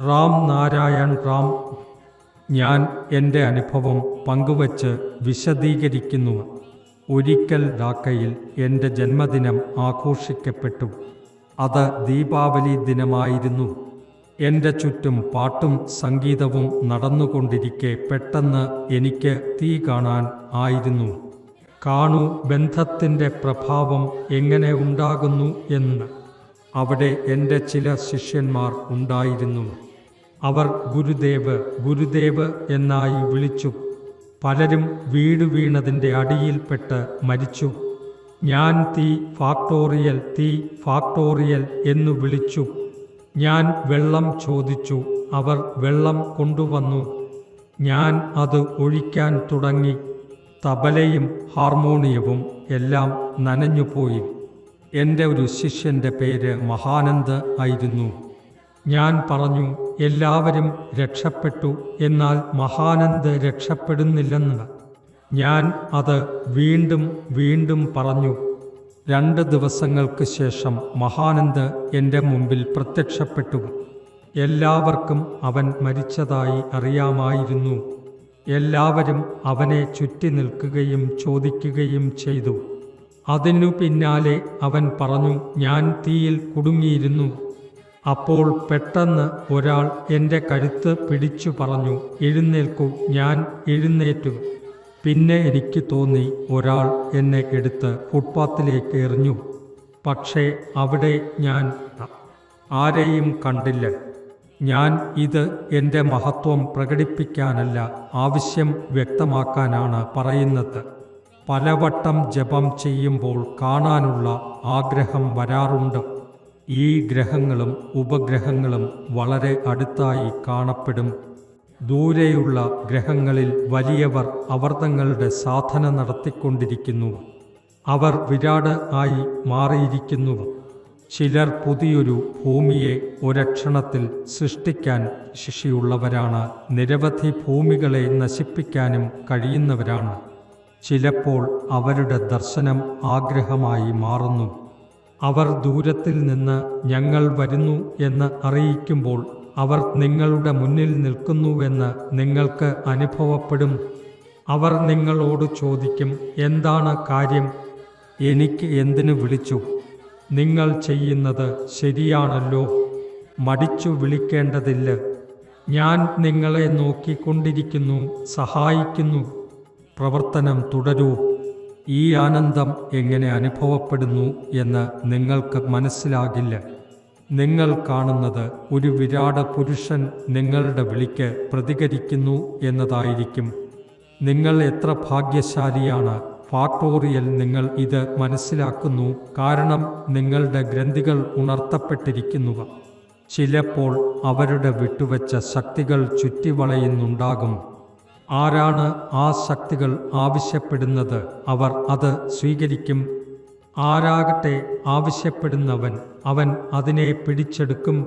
റാം നാരായൺ റാം. ഞാൻ എൻ്റെ അനുഭവം പങ്കുവച്ച് വിശദീകരിക്കുന്നു. ഒരിക്കൽ ഢാക്കയിൽ എൻ്റെ ജന്മദിനം ആഘോഷിക്കപ്പെട്ടു. അത് ദീപാവലി ദിനമായിരുന്നു. എൻ്റെ ചുറ്റും പാട്ടും സംഗീതവും നടന്നുകൊണ്ടിരിക്കെ പെട്ടെന്ന് എനിക്ക് തീ കാണാൻ ആയിരുന്നു. കാണൂ ബന്ധത്തിൻ്റെ പ്രഭാവം എങ്ങനെ ഉണ്ടാകുന്നു എന്ന്. അവിടെ എൻ്റെ ചില ശിഷ്യന്മാർ ഉണ്ടായിരുന്നു. അവർ ഗുരുദേവ് ഗുരുദേവ് എന്നായി വിളിച്ചു. പലരും വീട് വീണതിൻ്റെ അടിയിൽപ്പെട്ട് മരിച്ചു. ഞാൻ തീ ഫാക്ടോറിയൽ എന്നു വിളിച്ചു. ഞാൻ വെള്ളം ചോദിച്ചു. അവർ വെള്ളം കൊണ്ടുവന്നു. ഞാൻ അത് ഒഴിക്കാൻ തുടങ്ങി. തബലയും ഹാർമോണിയവും എല്ലാം നനഞ്ഞുപോയി. എൻ്റെ ഒരു ശിഷ്യൻ്റെ പേര് മഹാനന്ദ് ആയിരുന്നു. ഞാൻ പറഞ്ഞു, എല്ലാവരും രക്ഷപ്പെട്ടു, എന്നാൽ മഹാനന്ദ് രക്ഷപ്പെടുന്നില്ലെന്ന്. ഞാൻ അത് വീണ്ടും പറഞ്ഞു. 2 ദിവസങ്ങൾക്ക് ശേഷം മഹാനന്ദ് എൻ്റെ മുമ്പിൽ പ്രത്യക്ഷപ്പെട്ടു. എല്ലാവർക്കും അവൻ മരിച്ചതായി അറിയാമായിരുന്നു. എല്ലാവരും അവനെ ചുറ്റി നിൽക്കുകയും ചോദിക്കുകയും ചെയ്തു. അതിനു പിന്നാലെ അവൻ പറഞ്ഞു, ഞാൻ തീയിൽ കുടുങ്ങിയിരുന്നു. അപ്പോൾ പെട്ടെന്ന് ഒരാൾ എൻ്റെ കഴുത്ത് പിടിച്ചു പറഞ്ഞു, എഴുന്നേൽക്കൂ. ഞാൻ എഴുന്നേറ്റു. പിന്നെ എനിക്ക് തോന്നി ഒരാൾ എന്നെ എടുത്ത് ഫുട്പാത്തിലേക്ക് എറിഞ്ഞു. പക്ഷേ അവിടെ ഞാൻ ആരെയും കണ്ടില്ല. ഞാൻ ഇത് എൻ്റെ മഹത്വം പ്രകടിപ്പിക്കാനല്ല, ആവശ്യം വ്യക്തമാക്കാനാണ് പറയുന്നത്. പലവട്ടം ജപം ചെയ്യുമ്പോൾ കാണാനുള്ള ആഗ്രഹം വരാറുണ്ട്. ഈ ഗ്രഹങ്ങളും ഉപഗ്രഹങ്ങളും വളരെ അടുത്തായി കാണപ്പെടും. ദൂരെയുള്ള ഗ്രഹങ്ങളിൽ വലിയവർ അവർ തങ്ങളുടെ സാധന നടത്തിക്കൊണ്ടിരിക്കുന്നു. അവർ വിരാട് ആയി മാറിയിരിക്കുന്നു. ചിലർ പുതിയൊരു ഭൂമിയെ ഒരക്ഷണത്തിൽ സൃഷ്ടിക്കാൻ ശേഷിയുള്ളവരാണ്. നിരവധി ഭൂമികളെ നശിപ്പിക്കാനും കഴിയുന്നവരാണ്. ചിലപ്പോൾ അവരുടെ ദർശനം ആഗ്രഹമായി മാറുന്നു. അവർ ദൂരത്തിൽ നിന്ന് ഞങ്ങൾ വരുന്നു എന്ന് അറിയിക്കുമ്പോൾ അവർ നിങ്ങളുടെ മുന്നിൽ നിൽക്കുന്നുവെന്ന് നിങ്ങൾക്ക് അനുഭവപ്പെടും. അവർ നിങ്ങളോട് ചോദിക്കും, എന്താണ് കാര്യം? എനിക്ക് എന്തിനു വിളിച്ചു? നിങ്ങൾ ചെയ്യുന്നത് ശരിയാണല്ലോ, മടിച്ചു വിളിക്കേണ്ടതില്ല. ഞാൻ നിങ്ങളെ നോക്കിക്കൊണ്ടിരിക്കുന്നു, സഹായിക്കുന്നു. പ്രവർത്തനം തുടരൂ. ഈ ആനന്ദം എങ്ങനെ അനുഭവപ്പെടുന്നു എന്ന് നിങ്ങൾക്ക് മനസ്സിലാകില്ല. നിങ്ങൾ കാണുന്നത് ഒരു വിരാട് പുരുഷൻ നിങ്ങളുടെ വിളിക്ക് പ്രതികരിക്കുന്നു എന്നതായിരിക്കും. നിങ്ങൾ എത്ര ഭാഗ്യശാലിയാണ്. ഫാക്ടോറിയൽ നിങ്ങൾ ഇത് മനസ്സിലാക്കുന്നു, കാരണം നിങ്ങളുടെ ഗ്രന്ഥികൾ ഉണർത്തപ്പെട്ടിരിക്കുന്നു. ചിലപ്പോൾ അവരുടെ വിട്ടുവച്ച ശക്തികൾ ചുറ്റിവളയുന്നുണ്ടാകും. ആരാണ് ആ ശക്തികൾ ആവശ്യപ്പെടുന്നത്, അവർ അത് സ്വീകരിക്കും. ആരാകട്ടെ ആവശ്യപ്പെടുന്നവൻ, അവൻ അതിനെ പിടിച്ചെടുക്കും.